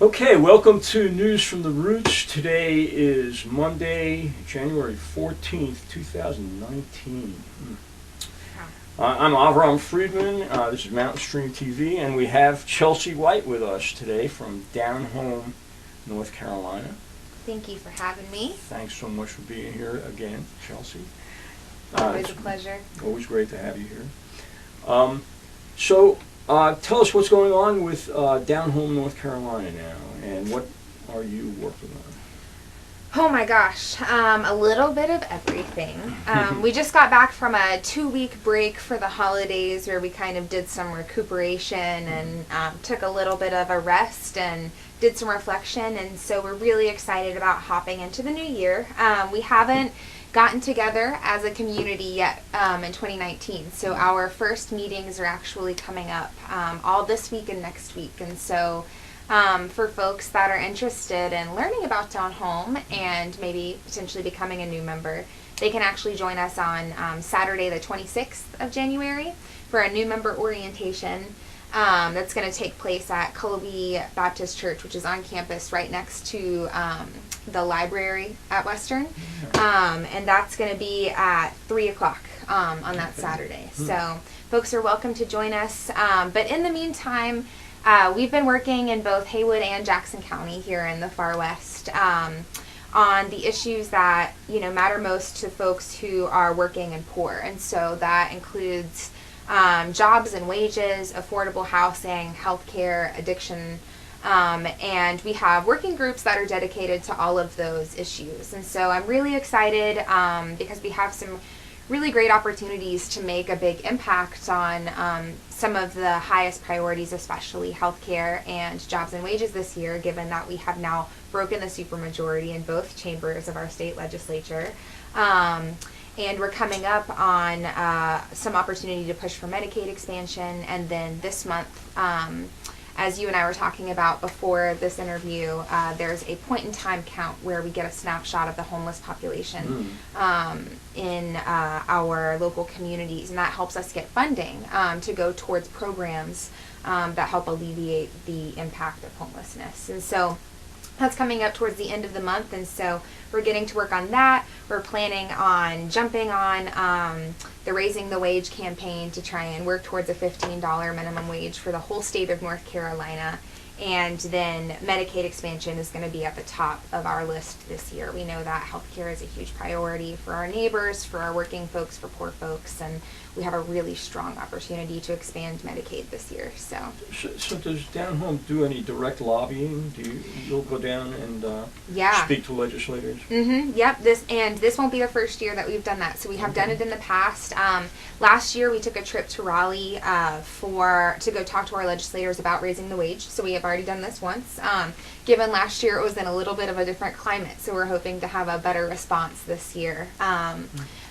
Okay, welcome to News from the Roots. Today is Monday, January 14th, 2019. I'm Avram Friedman. This is Mountain Stream TV, and we have Chelsea White with us today from down home, North Carolina. Thank you for having me. Thanks so much for being here again, Chelsea. Always a pleasure. Always great to have you here. Tell us what's going on with down home North Carolina now, and what are you working on? Oh my gosh, a little bit of everything. We just got back from a 2-week break for the holidays where we kind of did some recuperation and took a little bit of a rest and did some reflection, and so we're really excited about hopping into the new year. We haven't gotten together as a community yet in 2019, so our first meetings are actually coming up all this week and next week, and so for folks that are interested in learning about down home and maybe potentially becoming a new member, they can actually join us on Saturday the 26th of January for a new member orientation. That's going to take place at Cullowhee Baptist Church, which is on campus right next to the library at Western. And that's going to be at 3 o'clock on that Saturday. So folks are welcome to join us. But in the meantime, we've been working in both Haywood and Jackson County here in the far west on the issues that matter most to folks who are working and poor. And so that includes jobs and wages, affordable housing, healthcare, addiction, and we have working groups that are dedicated to all of those issues. And so I'm really excited because we have some really great opportunities to make a big impact on some of the highest priorities, especially healthcare and jobs and wages this year, given that we have now broken the supermajority in both chambers of our state legislature. And we're coming up on some opportunity to push for Medicaid expansion. And then this month, as you and I were talking about before this interview, there's a point-in-time count where we get a snapshot of the homeless population in our local communities. And that helps us get funding to go towards programs that help alleviate the impact of homelessness. And so that's coming up towards the end of the month, and so we're getting to work on that. We're planning on jumping on the Raising the Wage campaign to try and work towards a $15 minimum wage for the whole state of North Carolina. And then Medicaid expansion is going to be at the top of our list this year. We know that healthcare is a huge priority for our neighbors, for our working folks, for poor folks, and we have a really strong opportunity to expand Medicaid this year. So does down home do any direct lobbying? You'll go down and speak to legislators? Yep. This won't be the first year that we've done that. So we have done it in the past. Last year we took a trip to Raleigh to go talk to our legislators about raising the wage. So we have already done this once. Given last year it was in a little bit of a different climate, so we're hoping to have a better response this year.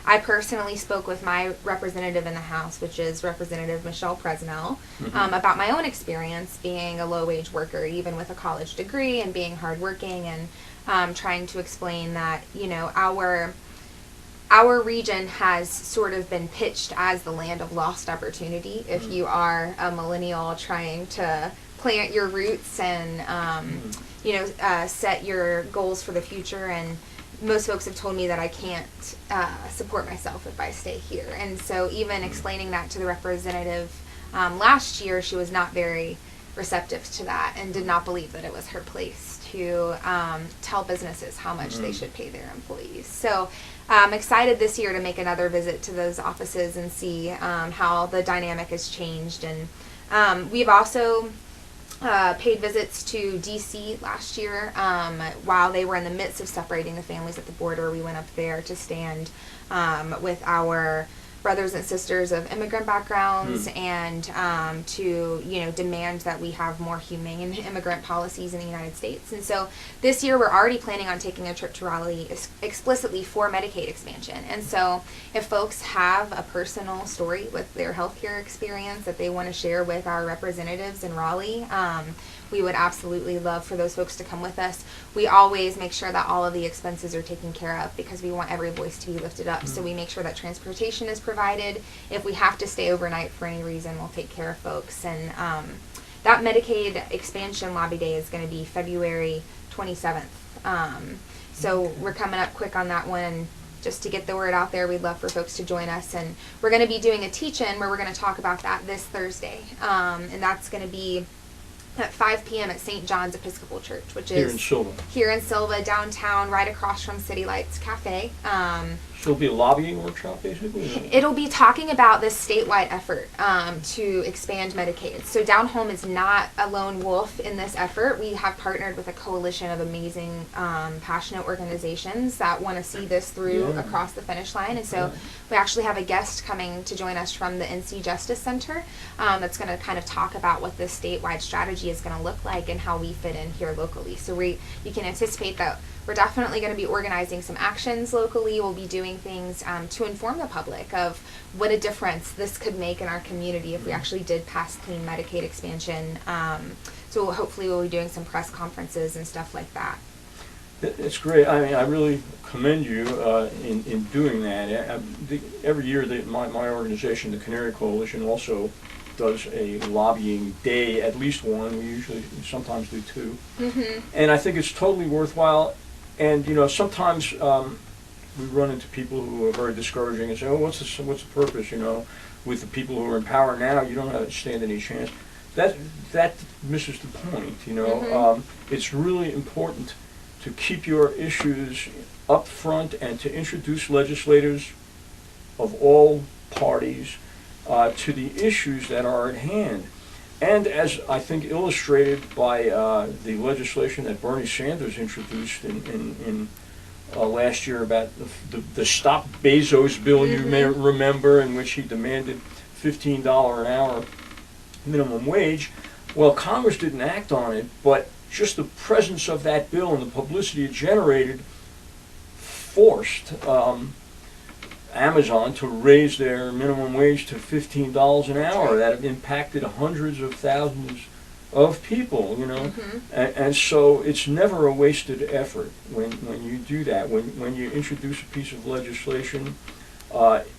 I personally spoke with my representative in the House, which is Representative Michelle Presnell, about my own experience being a low-wage worker, even with a college degree, and being hardworking, and trying to explain that our region has sort of been pitched as the land of lost opportunity. If you are a millennial trying to plant your roots and set your goals for the future, and most folks have told me that I can't support myself if I stay here. And so even explaining that to the representative last year, she was not very receptive to that and did not believe that it was her place to tell businesses how much they should pay their employees. So I'm excited this year to make another visit to those offices and see how the dynamic has changed. And we've also paid visits to D.C. last year while they were in the midst of separating the families at the border. We went up there to stand with our brothers and sisters of immigrant backgrounds and to demand that we have more humane immigrant policies in the United States. And so this year we're already planning on taking a trip to Raleigh explicitly for Medicaid expansion. And so if folks have a personal story with their healthcare experience that they want to share with our representatives in Raleigh, we would absolutely love for those folks to come with us. We always make sure that all of the expenses are taken care of because we want every voice to be lifted up. So we make sure that transportation is provided. If we have to stay overnight for any reason, we'll take care of folks. And that Medicaid expansion lobby day is going to be February 27th. So we're coming up quick on that one. Just to get the word out there, we'd love for folks to join us. And we're going to be doing a teach-in where we're going to talk about that this Thursday. And that's going to be at 5 p.m. at St. John's Episcopal Church, which Here is in Silva. here in Silva, downtown, right across from City Lights Cafe. So it'll be a lobbying workshop, basically? It'll be talking about this statewide effort to expand Medicaid. So Down Home is not a lone wolf in this effort. We have partnered with a coalition of amazing, passionate organizations that want to see this through across the finish line. And so we actually have a guest coming to join us from the NC Justice Center that's going to kind of talk about what this statewide strategy is going to look like and how we fit in here locally. So you can anticipate that we're definitely going to be organizing some actions locally. We'll be doing things to inform the public of what a difference this could make in our community if we actually did pass clean Medicaid expansion. So hopefully we'll be doing some press conferences and stuff like that. It's great. I mean, I really commend you in doing that. Every year, my organization, the Canary Coalition, also does a lobbying day, at least one. We sometimes do two. Mm-hmm. And I think it's totally worthwhile. And, sometimes we run into people who are very discouraging and say, oh, what's the purpose, with the people who are in power now, you don't stand any chance. That misses the point, Mm-hmm. It's really important to keep your issues up front and to introduce legislators of all parties to the issues that are at hand. And as I think illustrated by the legislation that Bernie Sanders introduced in last year about the Stop Bezos bill, mm-hmm. You may remember, in which he demanded $15 an hour minimum wage. Well, Congress didn't act on it, but just the presence of that bill and the publicity it generated forced Amazon to raise their minimum wage to $15 an hour. That impacted hundreds of thousands of people, Mm-hmm. And so it's never a wasted effort when you do that. When you introduce a piece of legislation,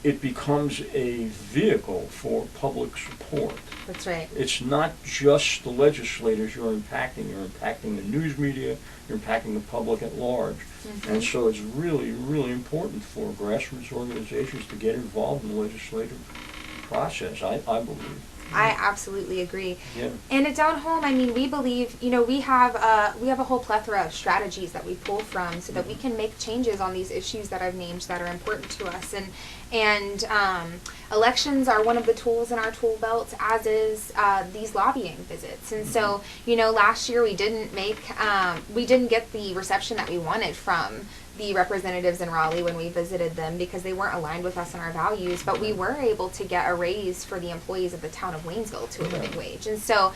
it becomes a vehicle for public support. That's right. It's not just the legislators you're impacting. You're impacting the news media. You're impacting the public at large. Mm-hmm. And so it's really, really important for grassroots organizations to get involved in the legislative process, I believe. I absolutely agree. Yeah. And at Down Home, I mean, we believe, we have a whole plethora of strategies that we pull from so that we can make changes on these issues that I've named that are important to us. And elections are one of the tools in our tool belt, as is these lobbying visits. And so, last year we didn't get the reception that we wanted from the representatives in Raleigh when we visited them because they weren't aligned with us and our values, but we were able to get a raise for the employees of the town of Waynesville to a living wage. And so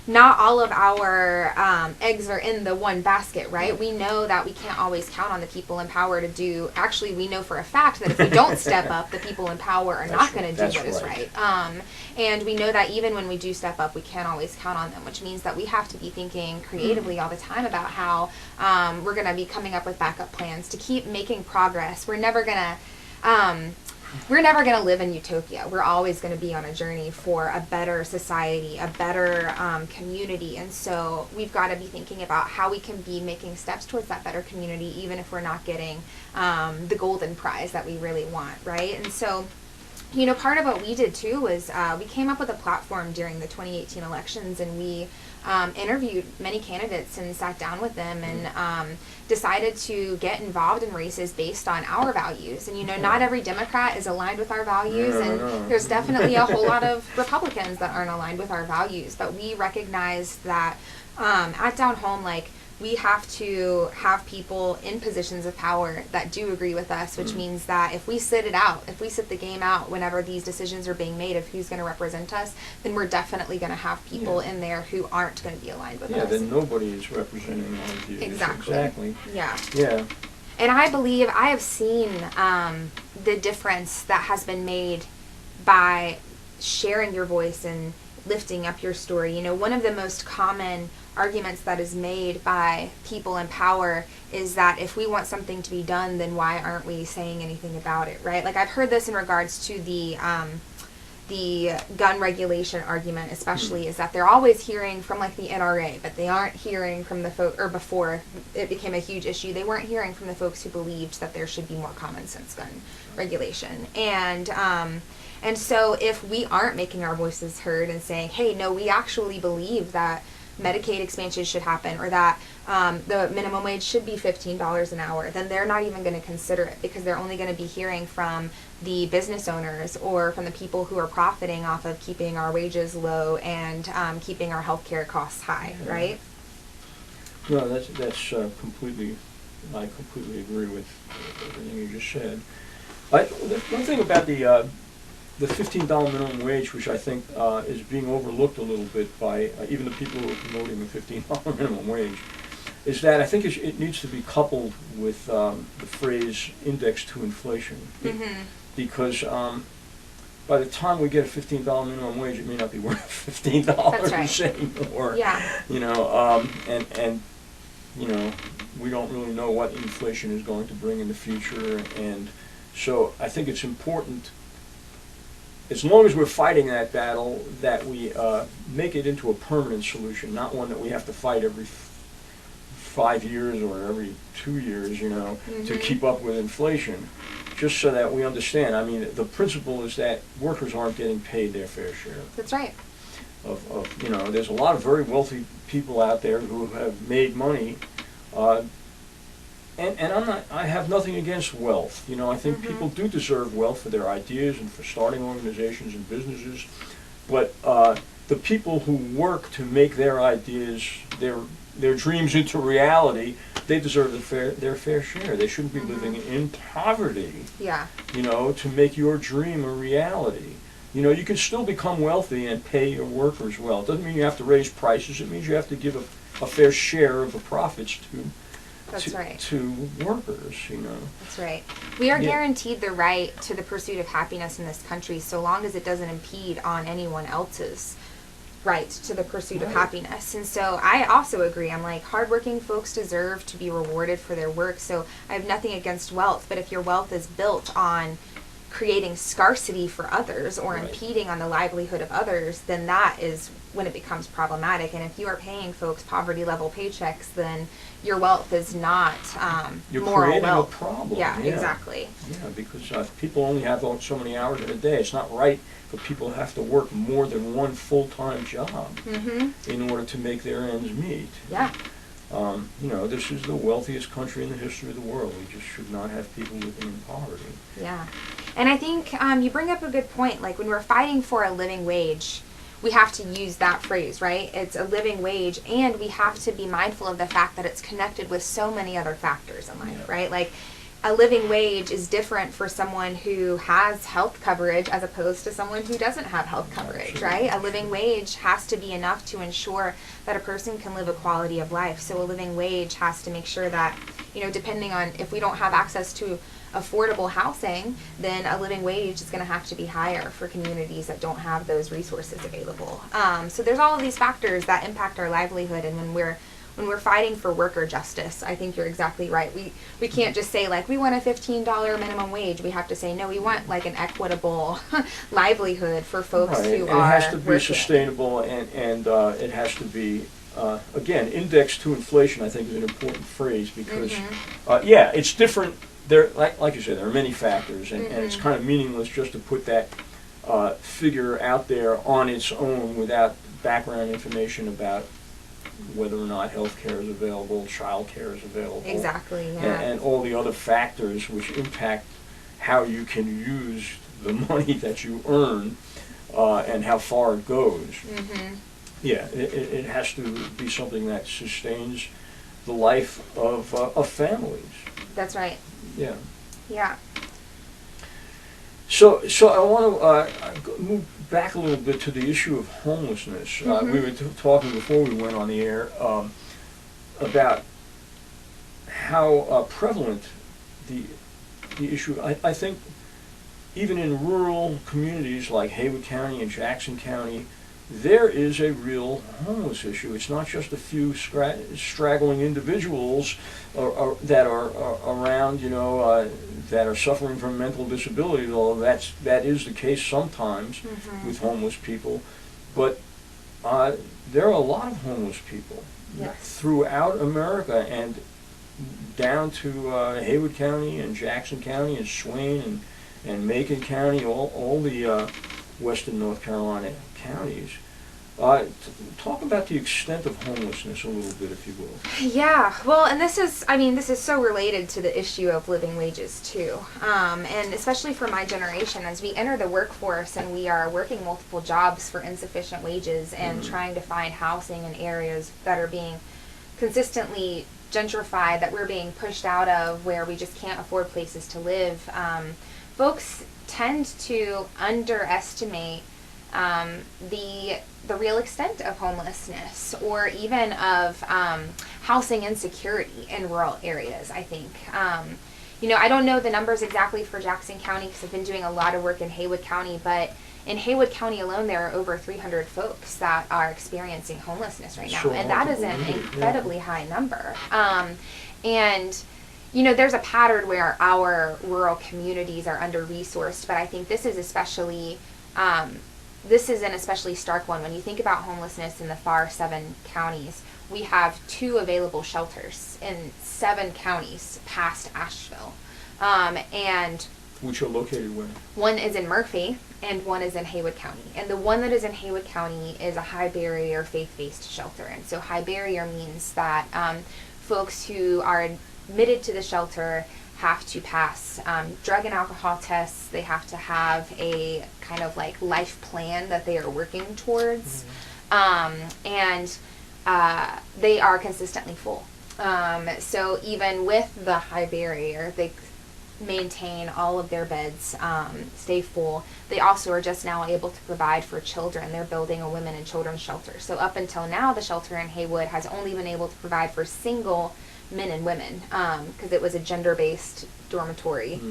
not all of our eggs are in the one basket, right? We know that we can't always count on the people in power to do, actually we know for a fact that if we don't step up, the people in power are not going to do what is right. And we know that even when we do step up, we can't always count on them, which means that we have to be thinking creatively all the time about how we're going to be coming up with backup plans to keep making progress. We're never gonna live in utopia. We're always going to be on a journey for a better society, a better community. And so we've got to be thinking about how we can be making steps towards that better community, even if we're not getting the golden prize that we really want, right? And so, part of what we did too was we came up with a platform during the 2018 elections, and we interviewed many candidates and sat down with them and decided to get involved in races based on our values. And not every Democrat is aligned with our values, and there's definitely a whole lot of Republicans that aren't aligned with our values. But we recognize that at Down Home, we have to have people in positions of power that do agree with us, which means that if we sit the game out whenever these decisions are being made of who's going to represent us, then we're definitely going to have people in there who aren't going to be aligned with us. Yeah, then nobody is representing our views. Exactly. Yeah. Yeah. And I believe I have seen the difference that has been made by sharing your voice and lifting up your story. One of the most common arguments that is made by people in power is that if we want something to be done, then why aren't we saying anything about it, right? I've heard this in regards to the the gun regulation argument, especially, is that they're always hearing from like the NRA, but they aren't hearing from the or before it became a huge issue, they weren't hearing from the folks who believed that there should be more common sense gun regulation. And so if we aren't making our voices heard and saying, hey, no, we actually believe that Medicaid expansion should happen, or that the minimum wage should be $15 an hour, then they're not even going to consider it, because they're only going to be hearing from the business owners or from the people who are profiting off of keeping our wages low and keeping our healthcare costs high, right? No, that's completely, I completely agree with everything you just said. One thing about the $15 minimum wage, which I think is being overlooked a little bit by even the people who are promoting the $15 minimum wage, is that I think it needs to be coupled with the phrase indexed to inflation. Mm-hmm. Because by the time we get a $15 minimum wage, it may not be worth $15 That's right. anymore. Yeah. You know, and you know, we don't really know what inflation is going to bring in the future, and so I think it's important, as long as we're fighting that battle, that we make it into a permanent solution, not one that we have to fight every 5 years or every 2 years, you know, to keep up with inflation, just so that we understand. I mean, the principle is that workers aren't getting paid their fair share. That's right. Of you know, there's a lot of very wealthy people out there who have made money, and I have nothing against wealth. You know, I think people do deserve wealth for their ideas and for starting organizations and businesses, but the people who work to make their ideas, their dreams into reality, they deserve their fair share. They shouldn't be living in poverty. Yeah. You know, to make your dream a reality. You know, you can still become wealthy and pay your workers well. It doesn't mean you have to raise prices. It means you have to give a fair share of the profits to workers, you know. That's right. We are guaranteed the right to the pursuit of happiness in this country, so long as it doesn't impede on anyone else's right to the pursuit of happiness. And so I also agree. I'm like, hardworking folks deserve to be rewarded for their work, so I have nothing against wealth, but if your wealth is built on creating scarcity for others or impeding on the livelihood of others, then that is when it becomes problematic. And if you are paying folks poverty level paychecks, then your wealth is not You're moral creating wealth. a problem. Yeah, exactly. Yeah, because people only have so many hours in a day. It's not right for people to have to work more than one full-time job in order to make their ends meet. Yeah. You know, this is the wealthiest country in the history of the world. We just should not have people living in poverty. Yeah. And I think you bring up a good point. Like, when we're fighting for a living wage, we have to use that phrase, right? It's a living wage, and we have to be mindful of the fact that it's connected with so many other factors in life, right? Like, a living wage is different for someone who has health coverage as opposed to someone who doesn't have health coverage, right? A living wage has to be enough to ensure that a person can live a quality of life. So a living wage has to make sure that, you know, depending on if we don't have access to affordable housing, then a living wage is going to have to be higher for communities that don't have those resources available. So there's all of these factors that impact our livelihood, and when we're fighting for worker justice, I think you're exactly right. We can't just say, like, we want a $15 minimum wage. We have to say, no, we want, like, an equitable livelihood for folks who are it has to be sustainable, and it has to be, again, indexed to inflation, I think, is an important phrase, because, it's different. There, like you said, there are many factors, and it's kind of meaningless just to put that figure out there on its own without background information about whether or not health care is available, child care is available. Exactly, yeah. And all the other factors which impact how you can use the money that you earn and how far it goes. Yeah, it has to be something that sustains the life of families. That's right. Yeah. Yeah. So I want to move back a little bit to the issue of homelessness. We were talking before we went on the air about how prevalent the issue. I think even in rural communities like Haywood County and Jackson County, there is a real homeless issue. It's not just a few straggling individuals that are around, that are suffering from mental disability, although that is the case sometimes with homeless people. But there are a lot of homeless people throughout America, and down to Haywood County and Jackson County and Swain and Macon County, all the western North Carolina counties. Talk about the extent of homelessness a little bit, if you will. Yeah, well, and this is so related to the issue of living wages too, and especially for my generation, as we enter the workforce and we are working multiple jobs for insufficient wages and trying to find housing in areas that are being consistently gentrified, that we're being pushed out of, where we just can't afford places to live. Folks tend to underestimate the real extent of homelessness, or even of housing insecurity in rural areas, I think. I don't know the numbers exactly for Jackson County because I've been doing a lot of work in Haywood County, but in Haywood County alone, there are over 300 folks that are experiencing homelessness right now, and that is an incredibly high number. And there's a pattern where our rural communities are under-resourced, but I think this is an especially stark one. When you think about homelessness in the far 7 counties, we have 2 available shelters in 7 counties past Asheville. And which are located where? One is in Murphy and one is in Haywood County. And the one that is in Haywood County is a high barrier faith-based shelter. And so high barrier means that folks who are admitted to the shelter have to pass drug and alcohol tests. They have to have a kind of like life plan that they are working towards. And they are consistently full. So even with the high barrier, they maintain all of their beds, stay full. They also are just now able to provide for children. They're building a women and children's shelter. So up until now, the shelter in Haywood has only been able to provide for single men and women, because it was a gender-based dormitory.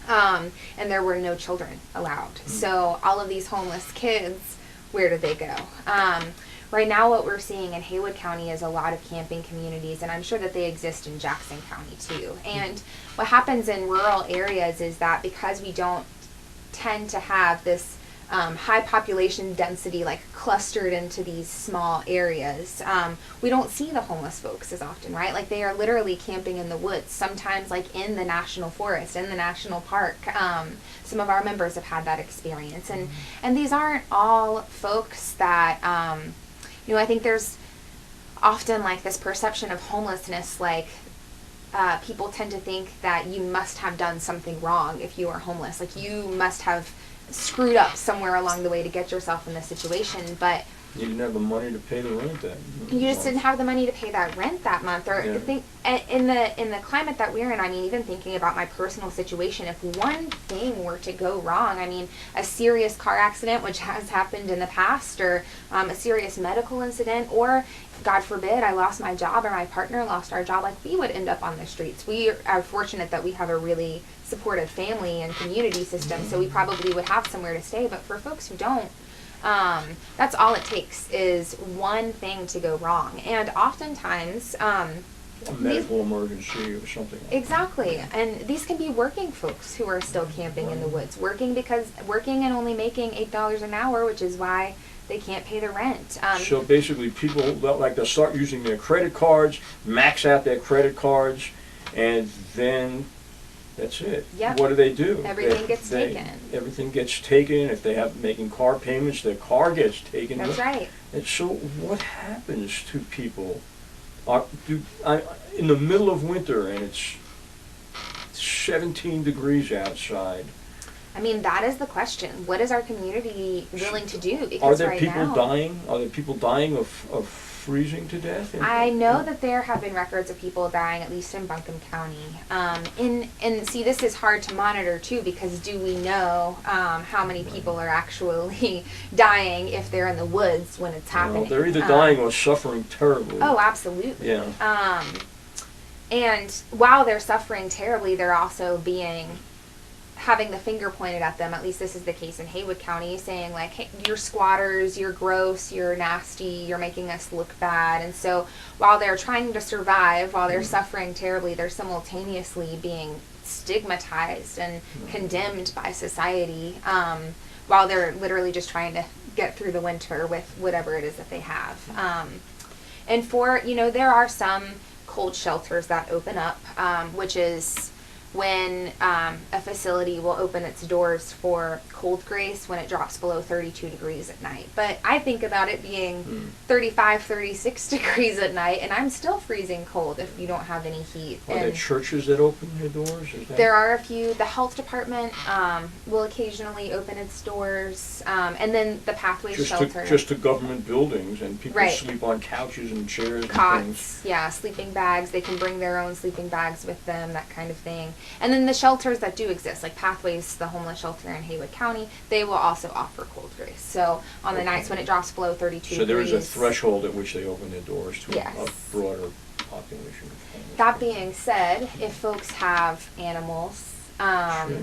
And there were no children allowed. So all of these homeless kids, where do they go? Right now what we're seeing in Haywood County is a lot of camping communities, and I'm sure that they exist in Jackson County too. And what happens in rural areas is that because we don't tend to have this high population density like clustered into these small areas, we don't see the homeless folks as often, right? Like they are literally camping in the woods, sometimes like in the national forest, in the national park. Some of our members have had that experience, and these aren't all folks that I think there's often like this perception of homelessness, like people tend to think that you must have done something wrong if you are homeless, like you must have screwed up somewhere along the way to get yourself in this situation. But you didn't have the money to pay the rent that month. You just didn't have the money to pay that rent that month. Or think in the climate that we're in, I mean, even thinking about my personal situation, if one thing were to go wrong, I mean, a serious car accident, which has happened in the past, or a serious medical incident, or God forbid, I lost my job or my partner lost our job, like we would end up on the streets. We are fortunate that we have a really supportive family and community system, so we probably would have somewhere to stay. But for folks who don't, that's all it takes is one thing to go wrong. And oftentimes, a medical emergency or something. Exactly. And these can be working folks who are still camping in the woods, working and only making $8 an hour, which is why they can't pay the rent. So basically people, like, they'll start using their credit cards, max out their credit cards, and then that's it. Yep. What do? Everything gets taken. Everything gets taken. If they have making car payments, their car gets taken. That's right. And so what happens to people in the middle of winter and it's 17 degrees outside? I mean, that is the question. What is our community willing to do? Because Are there right people now, dying? Are there people dying of freezing to death? I know that there have been records of people dying, at least in Buncombe County. And see, this is hard to monitor too, because do we know how many people are actually dying if they're in the woods when it's happening? Well, they're either dying or suffering terribly. Oh, absolutely. Yeah. And while they're suffering terribly, they're also being having the finger pointed at them. At least this is the case in Haywood County, saying like, hey, you're squatters, you're gross, you're nasty, you're making us look bad. And so while they're trying to survive, while they're suffering terribly, they're simultaneously being stigmatized and condemned by society, while they're literally just trying to get through the winter with whatever it is that they have. And for, there are some cold shelters that open up, which is when a facility will open its doors for cold grace when it drops below 32 degrees at night. But I think about it being 35, 36 degrees at night, and I'm still freezing cold if you don't have any heat. Are there churches that open their doors? There are a few. The health department will occasionally open its doors, and then the Pathways Shelter. Just to government buildings, and people Right. sleep on couches and chairs and Cots, things. yeah, sleeping bags. They can bring their own sleeping bags with them, that kind of thing. And then the shelters that do exist, like Pathways, the homeless shelter in Haywood County, they will also offer cold grace. So on the nights when it drops below 32 So there degrees. is a threshold at which they open their doors to Yes. a broader population of homeless That people. being said, if folks have animals, Sure,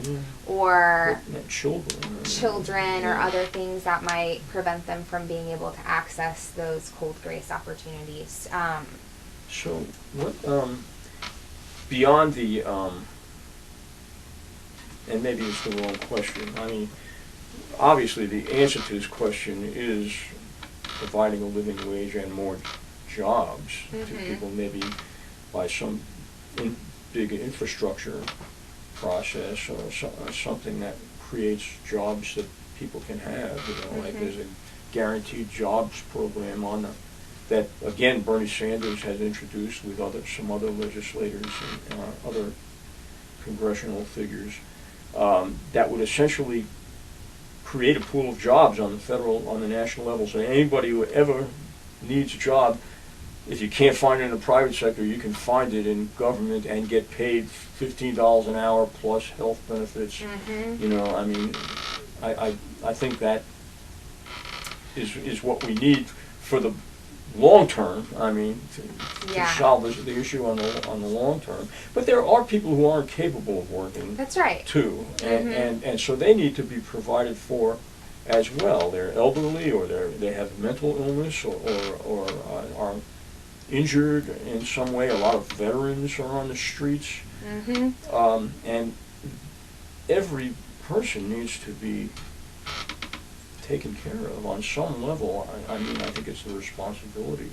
or children or other things that might prevent them from being able to access those cold grace opportunities. So what beyond the and maybe it's the wrong question. I mean, obviously the answer to this question is providing a living wage and more jobs to people, maybe by some big infrastructure process or something that creates jobs that people can have. Like there's a guaranteed jobs program that again Bernie Sanders has introduced with some other legislators and other congressional figures, that would essentially create a pool of jobs on the national level. So anybody who ever needs a job, if you can't find it in the private sector, you can find it in government and get paid $15 an hour plus health benefits. I mean, I think that is what we need for the long term. I mean, to solve the issue on the long term. But there are people who aren't capable of working. That's right. Too, and so they need to be provided for as well. They're elderly, or they have mental illness, or are injured in some way. A lot of veterans are on the streets, and every person needs to be taken care of on some level. I mean, I think it's the responsibility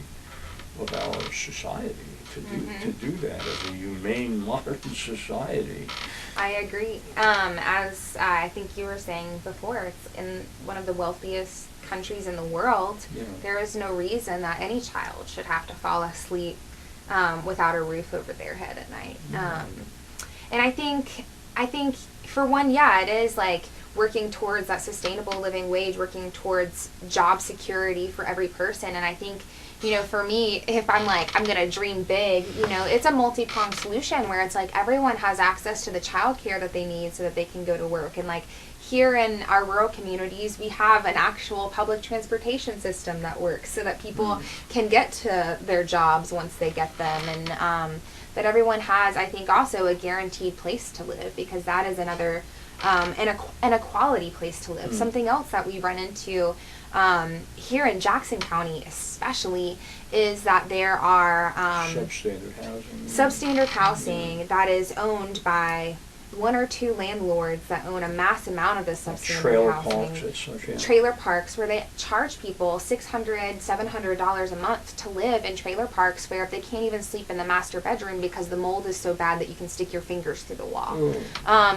of our society to do that as a humane modern society. I agree. As I think you were saying before, it's in one of the wealthiest countries in the world. There is no reason that any child should have to fall asleep without a roof over their head at night. And I think for one, it is like working towards that sustainable living wage, working towards job security for every person. And I think, for me, if I'm like, I'm going to dream big, it's a multi-pronged solution where it's like everyone has access to the childcare that they need so that they can go to work. And like here in our rural communities, we have an actual public transportation system that works so that people can get to their jobs once they get them. And that everyone has, I think, also a guaranteed place to live, because that is another an equality place to live. Something else that we run into here in Jackson County especially is that there are substandard housing that is owned by one or two landlords that own a mass amount of this substandard housing. Trailer parks where they charge people $600, $700 a month to live in trailer parks where they can't even sleep in the master bedroom because the mold is so bad that you can stick your fingers through the wall.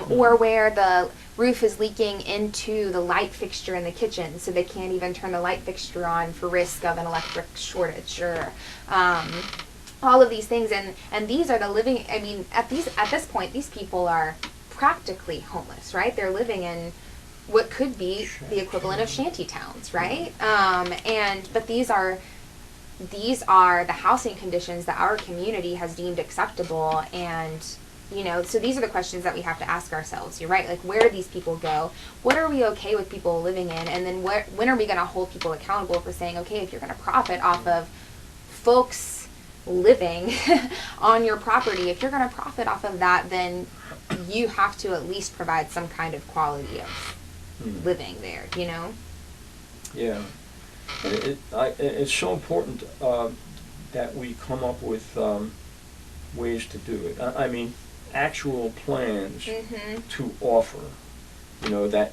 Or where the roof is leaking into the light fixture in the kitchen, so they can't even turn the light fixture on for risk of an electric shortage, or all of these things. And these are the living, I mean, at this point, these people are practically homeless, right? They're living in what could be the equivalent of shanty towns, right? But these are the housing conditions that our community has deemed acceptable. And so these are the questions that we have to ask ourselves. You're right. Like, where do these people go? What are we okay with people living in? And then when are we going to hold people accountable for saying, okay, if you're going to profit off of folks living on your property, if you're going to profit off of that, then you have to at least provide some kind of quality of living there, you know? Yeah. And it's so important that we come up with ways to do it. I mean, actual plans to offer, you know, that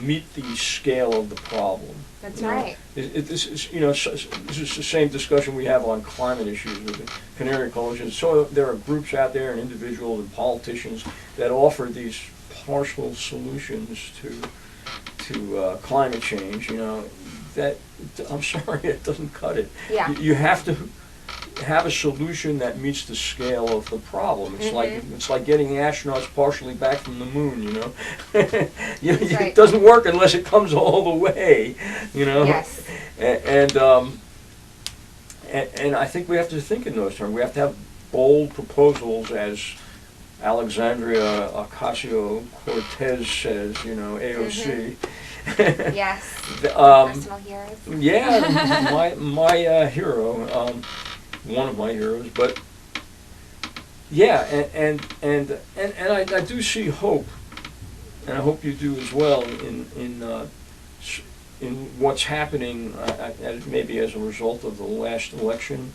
meet the scale of the problem. That's right. This is, you know, this is the same discussion we have on climate issues with the Canary Coalition. So there are groups out there and individuals and politicians that offer these partial solutions to climate change. You know, that, I'm sorry, it doesn't cut it. Yeah. You have to have a solution that meets the scale of the problem. It's like getting astronauts partially back from the moon, you know. Right. It doesn't work unless it comes all the way, you know. Yes. And I think we have to think in those terms. We have to have bold proposals, as Alexandria Ocasio-Cortez says, you know, AOC. Yes. Personal heroes. Yeah, my hero. One of my heroes, but yeah, and I do see hope, and I hope you do as well in what's happening, maybe as a result of the last election.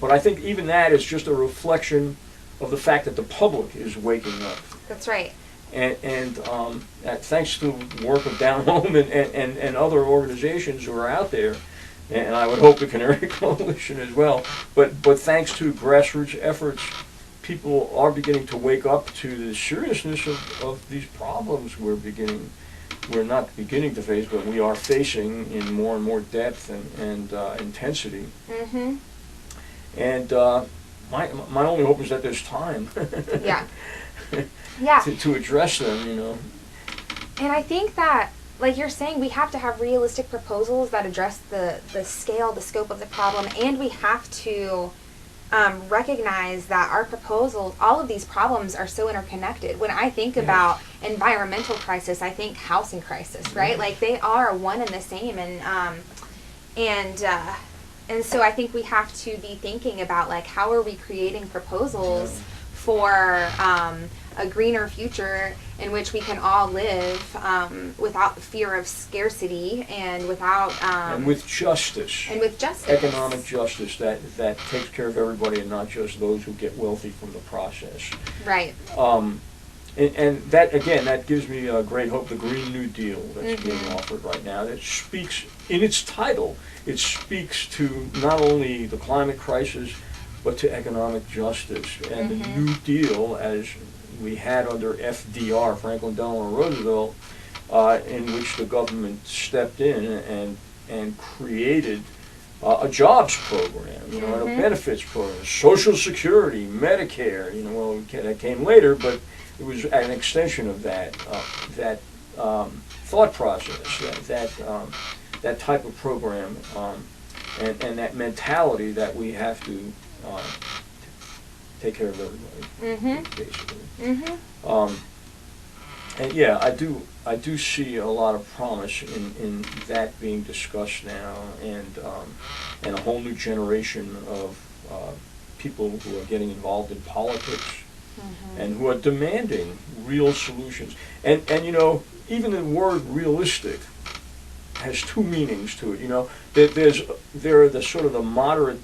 But I think even that is just a reflection of the fact that the public is waking up. That's right. And thanks to the work of Down Home and other organizations who are out there. And I would hope the Canary Coalition as well. But thanks to grassroots efforts, people are beginning to wake up to the seriousness of these problems we're not beginning to face, but we are facing in more and more depth and intensity. Mm-hmm. And my only hope is that there's time. Yeah. Yeah. To address them, you know. And I think that, like you're saying, we have to have realistic proposals that address the scale, the scope of the problem, and we have to recognize that our proposals, all of these problems are so interconnected. When I think about environmental crisis, I think housing crisis, right? Like they are one and the same, and so I think we have to be thinking about, like, how are we creating proposals for a greener future in which we can all live without the fear of scarcity and without and with justice. And with justice. Economic justice that takes care of everybody and not just those who get wealthy from the process. Right. And that, again, that gives me great hope. The Green New Deal that's being offered right now, that speaks, in its title, it speaks to not only the climate crisis, but to economic justice. And the New Deal, as we had under FDR, Franklin Delano Roosevelt, in which the government stepped in and created a jobs program, you know, and a benefits program, Social Security, Medicare, you know, well, that came later, but it was an extension of that thought process, that type of program, and that mentality that we have to take care of everybody, basically. And yeah, I do see a lot of promise in that being discussed now, and a whole new generation of people who are getting involved in politics and who are demanding real solutions. And you know, even the word realistic has two meanings to it. You know, there are the sort of the moderate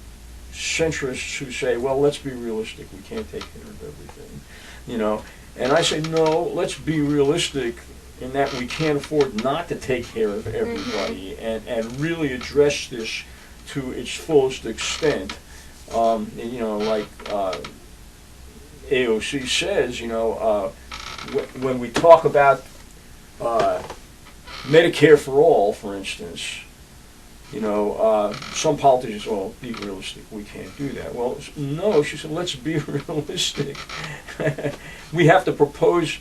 centrists who say, well, let's be realistic, we can't take care of everything, you know. And I say, no, let's be realistic in that we can't afford not to take care of everybody and really address this to its fullest extent. And, you know, like AOC says, you know, when we talk about Medicare for all, for instance, you know, some politicians say, well, be realistic, we can't do that. Well, no, she said, let's be realistic. We have to propose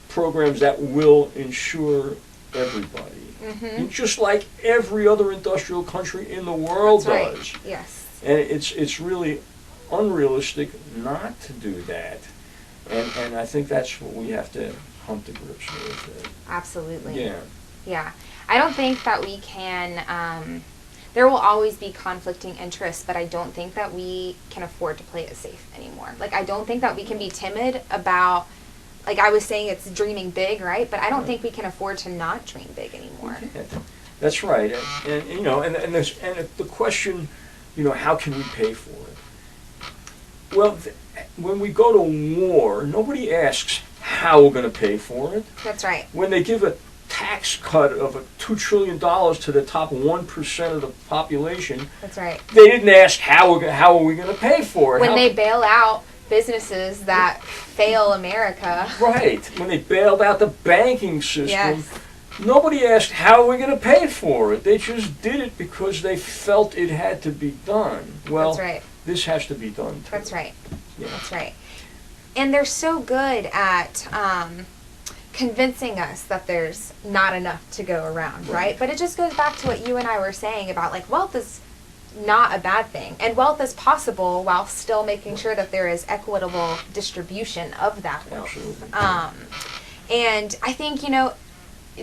programs that will insure everybody, just like every other industrial country in the world does. Yes. And it's really unrealistic not to do that. And I think that's what we have to come to grips with. Absolutely. Yeah. Yeah. I don't think that we can, there will always be conflicting interests, but I don't think that we can afford to play it safe anymore. Like, I don't think that we can be timid about, like I was saying, it's dreaming big, right? But I don't think we can afford to not dream big anymore. That's right. And you know, and the question, you know, how can we pay for it? Well, when we go to war, nobody asks how we're going to pay for it. That's right. When they give a tax cut of $2 trillion to the top 1% of the population, that's right. They didn't ask how are we going to pay for it. When they bail out businesses that fail America. Right. When they bailed out the banking system. Yes. Nobody asked how are we going to pay for it. They just did it because they felt it had to be done. Well, that's right. This has to be done too. That's right. Yeah. That's right. And they're so good at convincing us that there's not enough to go around, right? But it just goes back to what you and I were saying about, like, wealth is not a bad thing. And wealth is possible while still making sure that there is equitable distribution of that wealth. Absolutely. And I think, you know,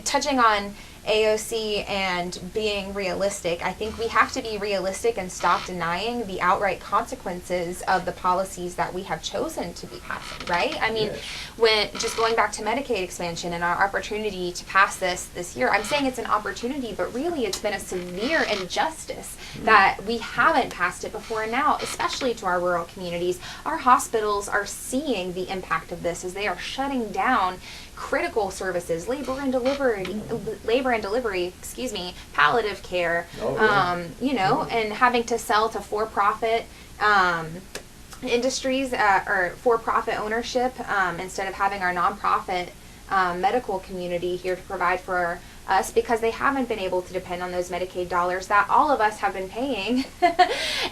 touching on AOC and being realistic, I think we have to be realistic and stop denying the outright consequences of the policies that we have chosen to be passing, right? I mean, Yes. when just going back to Medicaid expansion and our opportunity to pass this year, I'm saying it's an opportunity, but really it's been a severe injustice that we haven't passed it before now, especially to our rural communities. Our hospitals are seeing the impact of this as they are shutting down critical services, labor and delivery, palliative care, you know, and having to sell to for-profit industries or for-profit ownership instead of having our nonprofit medical community here to provide for us, because they haven't been able to depend on those Medicaid dollars that all of us have been paying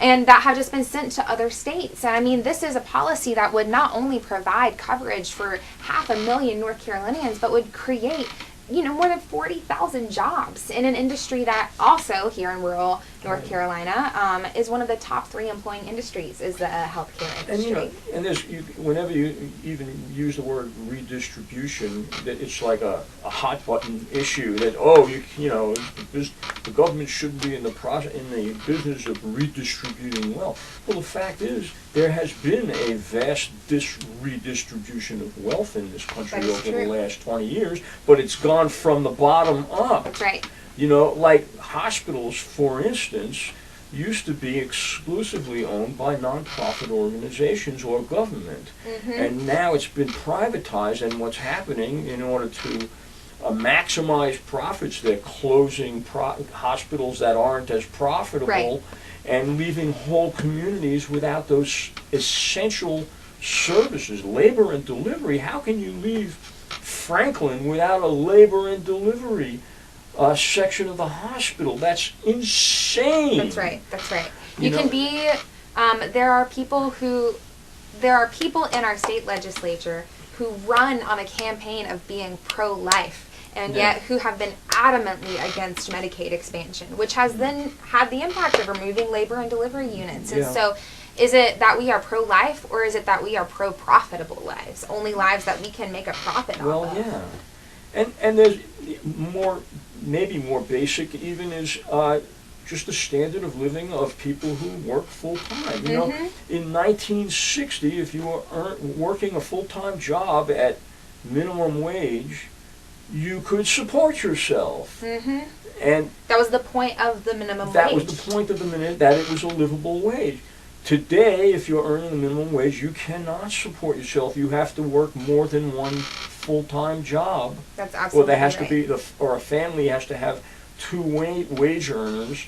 and that have just been sent to other states. And I mean, this is a policy that would not only provide coverage for 500,000 North Carolinians, but would create, you know, more than 40,000 jobs in an industry that also here in rural North Carolina is one of the top 3 employing industries, is the healthcare industry. And you know, and there's whenever you even use the word redistribution, that it's like a hot button issue. That you know the government shouldn't be in the business of redistributing wealth. Well, the fact is there has been a vast redistribution of wealth in this country over the last 20 years, but it's gone from the bottom up. That's right. You know, like hospitals, for instance, used to be exclusively owned by nonprofit organizations or government. Mm-hmm. And now it's been privatized, and what's happening in order to maximize profits, they're closing hospitals that aren't as profitable, right, and leaving whole communities without those essential services. Labor and delivery, how can you leave Franklin without a labor and delivery section of the hospital? That's insane. That's right. That's right. You can be. There are people in our state legislature who run on a campaign of being pro-life, and yet who have been adamantly against Medicaid expansion, which has then had the impact of removing labor and delivery units. And so, is it that we are pro-life, or is it that we are pro-profitable lives? Only lives that we can make a profit off of. Well, yeah. And there's maybe more basic even is just the standard of living of people who work full-time. You know, in 1960, if you were working a full-time job at minimum wage, you could support yourself. Mm-hmm. And that was the point of the minimum wage. That was the point of the minute, that it was a livable wage. Today, if you're earning the minimum wage, you cannot support yourself. You have to work more than one full-time job. That's absolutely Or there has right. to be, or a family has to have 2 wage earners,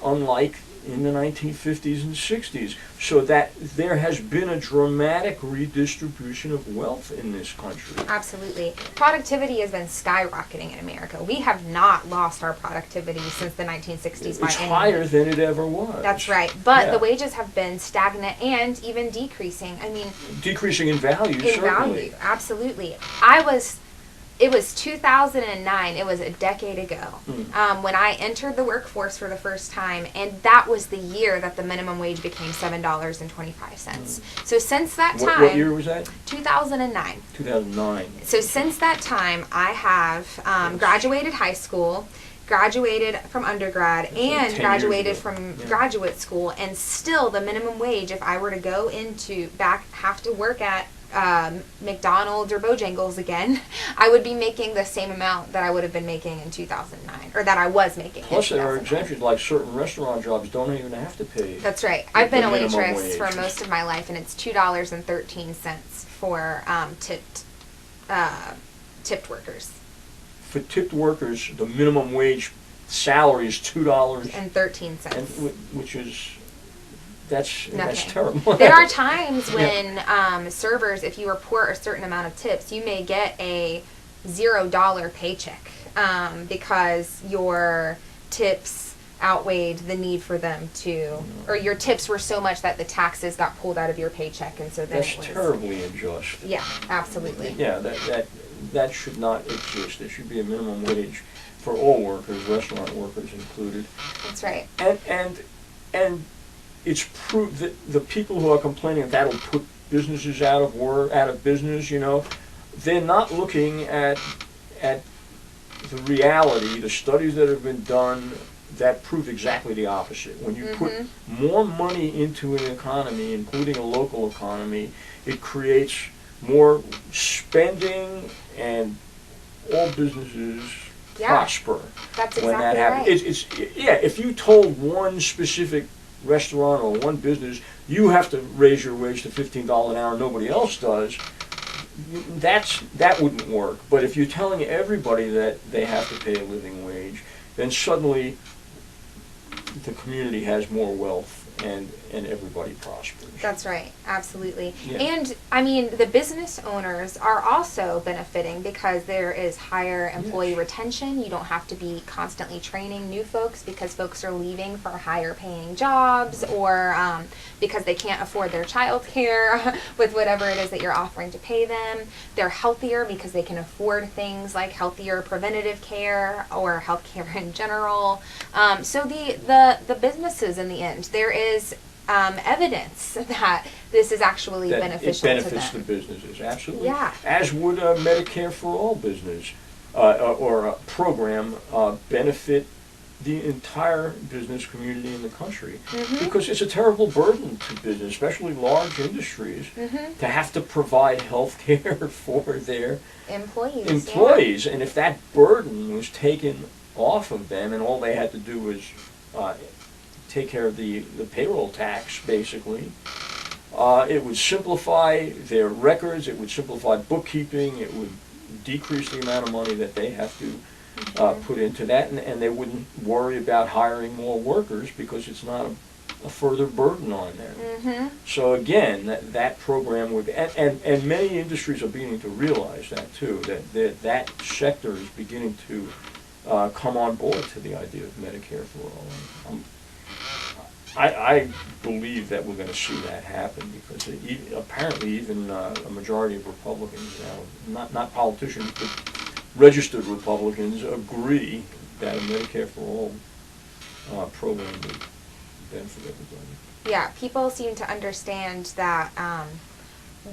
unlike in the 1950s and 60s. So that there has been a dramatic redistribution of wealth in this country. Absolutely. Productivity has been skyrocketing in America. We have not lost our productivity since the 1960s. It's higher than it ever was. That's right. But the wages have been stagnant and even decreasing. I mean, decreasing in value, certainly. In value, absolutely. It was 2009, it was a decade ago, when I entered the workforce for the first time, and that was the year that the minimum wage became $7.25. So since that time... What year was that? 2009. 2009. So since that time, I have graduated high school, graduated from undergrad That's and 10 years graduated ago. from Yeah. graduate school, and still the minimum wage, if I were to go have to work at McDonald's or Bojangles again, I would be making the same amount that I would have been making in 2009, or that I was making. Plus, in there are 2009. exemptions, like certain restaurant jobs don't even have to pay. That's right. the- I've been the a minimum waitress for wage. most of my life, and it's $2.13 for tipped workers. For tipped workers, the minimum wage salary is $2, And 13 cents. which is that's Nothing. terrible. There are times Yeah. when servers, if you report a certain amount of tips, you may get a $0 paycheck because your tips outweighed the need for them to, or your tips were so much that the taxes got pulled out of your paycheck, and so then That's it was terribly unjust. Yeah, absolutely. Yeah, that should not exist. There should be a minimum wage for all workers, restaurant workers included. That's right. And it's proved that the people who are complaining that that'll put businesses out of business, they're not looking at the reality, the studies that have been done that prove exactly the opposite. When you put more money into an economy, including a local economy, it creates more spending, and all businesses prosper. That's when that exactly happens. right. If you told one specific restaurant or one business, you have to raise your wage to $15 an hour, nobody else does, that wouldn't work. But if you're telling everybody that they have to pay a living wage, then suddenly the community has more wealth, and everybody prospers. That's right, absolutely. Yeah. And I mean, the business owners are also benefiting because there is higher employee retention. You don't have to be constantly training new folks because folks are leaving for higher paying jobs, or because they can't afford their child care with whatever it is that you're offering to pay them. They're healthier because they can afford things like healthier preventative care or health care in general. So the businesses, in the end, there is evidence that this is actually that beneficial it benefits to them. the businesses, absolutely. Yeah. As would a Medicare for All business or a program benefit the entire business community in the country. Because it's a terrible burden to business, especially large industries, to have to provide health care for their Employees. And if that burden was taken off of them and all they had to do was take care of the payroll tax, basically, it would simplify their records, it would simplify bookkeeping, it would decrease the amount of money that they have to put into that, and they wouldn't worry about hiring more workers because it's not a further burden on them. So again, that program would, and many industries are beginning to realize that too, that sector is beginning to come on board to the idea of Medicare for all. I believe that we're going to see that happen because apparently even a majority of Republicans now, not politicians, but registered Republicans, agree that a Medicare for all program would benefit everybody. Yeah, people seem to understand that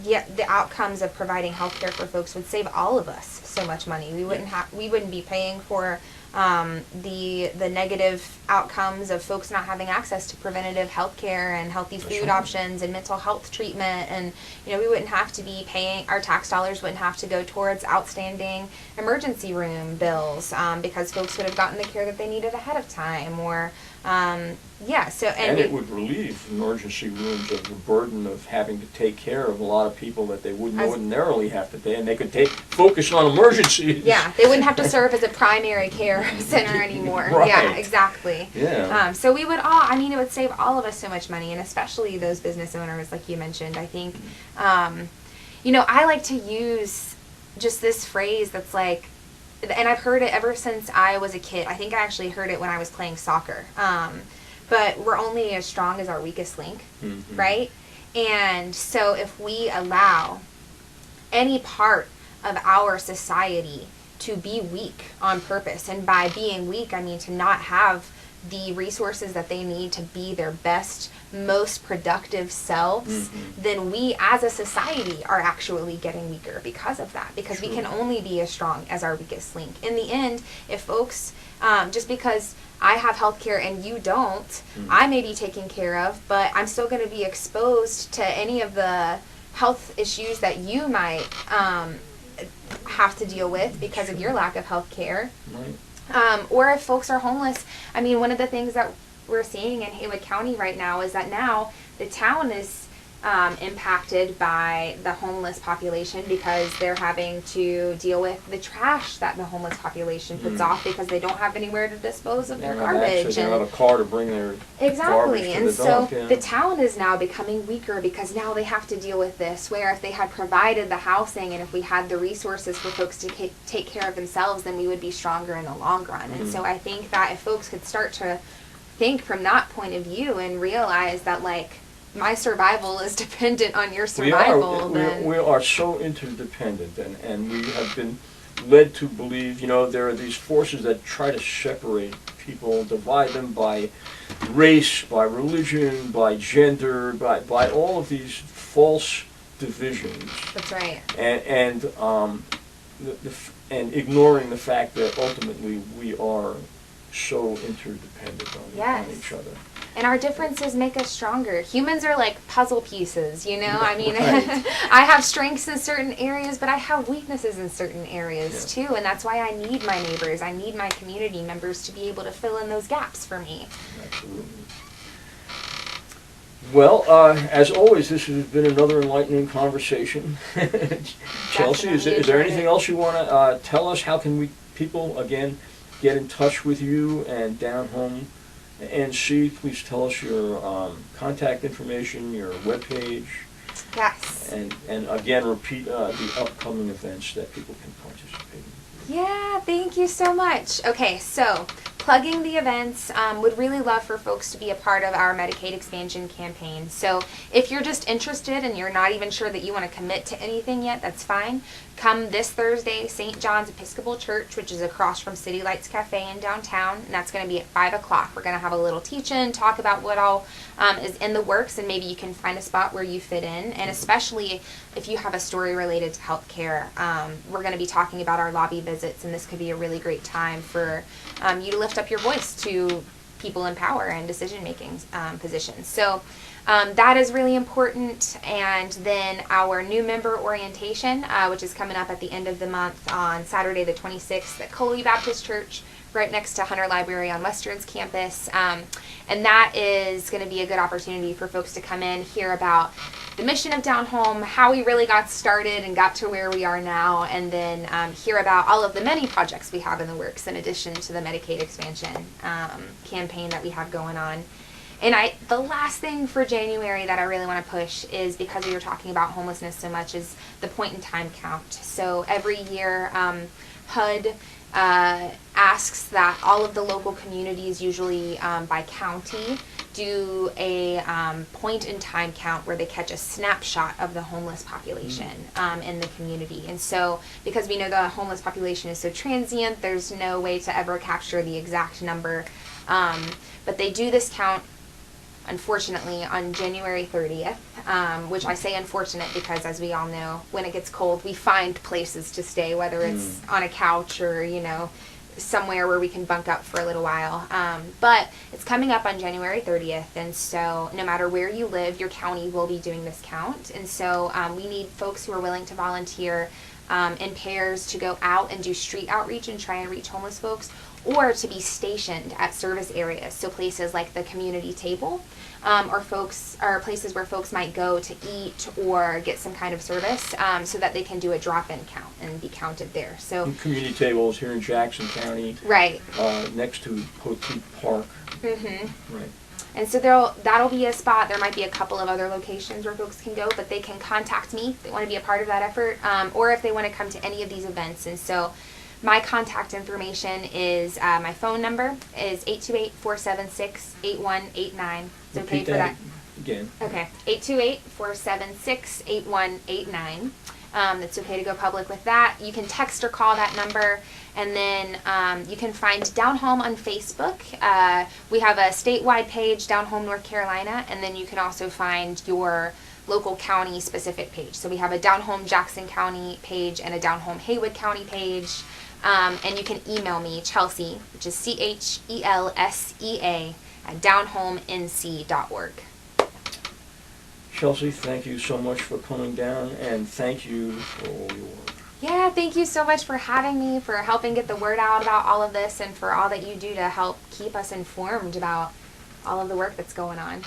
the outcomes of providing health care for folks would save all of us so much money. We wouldn't be paying for the negative outcomes of folks not having access to preventative health care and healthy food options and mental health treatment, and we wouldn't have to be paying, our tax dollars wouldn't have to go towards outstanding emergency room bills because folks would have gotten the care that they needed ahead of time, or and it would relieve emergency rooms of the burden of having to take care of a lot of people that they wouldn't ordinarily have to pay, and they could focus on emergencies. Yeah, they wouldn't have to serve as a primary care center anymore. Right. Yeah, exactly. Yeah. So we would it would save all of us so much money, and especially those business owners, like you mentioned. I think, I like to use just this phrase that's like, and I've heard it ever since I was a kid. I think I actually heard it when I was playing soccer. But we're only as strong as our weakest link, right? And so if we allow any part of our society to be weak on purpose, and by being weak, I mean to not have the resources that they need to be their best, most productive selves, then we as a society are actually getting weaker because of that, because we can only be as strong as our weakest link. In the end, if folks, just because I have health care and you don't, I may be taken care of, but I'm still going to be exposed to any of the health issues that you might have to deal with because of your lack of health care. Right. Or if folks are homeless. I mean, one of the things that we're seeing in Haywood County right now is that now the town is impacted by the homeless population because they're having to deal with the trash that the homeless population puts off because they don't have anywhere to dispose of their garbage. They don't have a car to bring their garbage to and the dump, so the town is now becoming weaker because now they have to deal with this, where if they had provided the housing and if we had the resources for folks to take care of themselves, then we would be stronger in the long run. And so I think that if folks could start to think from that point of view and realize that, like, my survival is dependent on your survival. We are so interdependent, and we have been led to believe, there are these forces that try to separate people, divide them by race, by religion, by gender, by all of these false divisions. That's right. And ignoring the fact that ultimately we are so interdependent on each other. And our differences make us stronger. Humans are like puzzle pieces, I mean, Right. I have strengths in certain areas, but I have weaknesses in certain areas too. And that's why I need my neighbors. I need my community members to be able to fill in those gaps for me. Absolutely. Well, as always, this has been another enlightening conversation. Chelsea, is there anything else you want to tell us? How can people, again, get in touch with you and Down Home NC? Please tell us your contact information, your webpage. Yes. And again, repeat the upcoming events that people can participate in. Yeah, thank you so much. Okay, so plugging the events, would really love for folks to be a part of our Medicaid expansion campaign. So if you're just interested and you're not even sure that you want to commit to anything yet, that's fine. Come this Thursday, St. John's Episcopal Church, which is across from City Lights Cafe in downtown, and that's going to be at 5 o'clock. We're going to have a little teach-in, talk about what all is in the works, and maybe you can find a spot where you fit in. And especially if you have a story related to healthcare, we're going to be talking about our lobby visits, and this could be a really great time for you to lift up your voice to people in power and decision-making positions. So that is really important. And then our new member orientation, which is coming up at the end of the month on Saturday the 26th at Coley Baptist Church, right next to Hunter Library on Western's campus. And that is going to be a good opportunity for folks to come in, hear about the mission of Down Home, how we really got started and got to where we are now, and then hear about all of the many projects we have in the works in addition to the Medicaid expansion campaign that we have going on. And the last thing for January that I really want to push is, because we were talking about homelessness so much, is the point in time count. So every year HUD asks that all of the local communities, usually by county, do a point in time count where they catch a snapshot of the homeless population in the community. And so because we know the homeless population is so transient, there's no way to ever capture the exact number. But they do this count, unfortunately, on January 30th, which I say unfortunate because, as we all know, when it gets cold, we find places to stay, whether it's on a couch or, somewhere where we can bunk up for a little while. But it's coming up on January 30th, and so no matter where you live, your county will be doing this count. And so we need folks who are willing to volunteer in pairs to go out and do street outreach and try and reach homeless folks, or to be stationed at service areas, so places like the community table, or places where folks might go to eat or get some kind of service, so that they can do a drop-in count and be counted there. So community tables here in Jackson County, right, next to Poteet Park. Mm-hmm. Right. And so that'll be a spot. There might be a couple of other locations where folks can go, but they can contact me if they want to be a part of that effort, or if they want to come to any of these events. And so my contact information is, my phone number is 828-476-8189. It's okay for that. Again. Okay, 828-476-8189. It's okay to go public with that. You can text or call that number. And then you can find Down Home on Facebook. We have a statewide page, Down Home North Carolina, and then you can also find your local county specific page. So we have a Down Home Jackson County page and a Down Home Haywood County page. And you can email me, Chelsea, which is CHELSEA at downhomenc.org. Chelsea, thank you so much for coming down, and thank you for all your work. Yeah, thank you so much for having me, for helping get the word out about all of this, and for all that you do to help keep us informed about all of the work that's going on.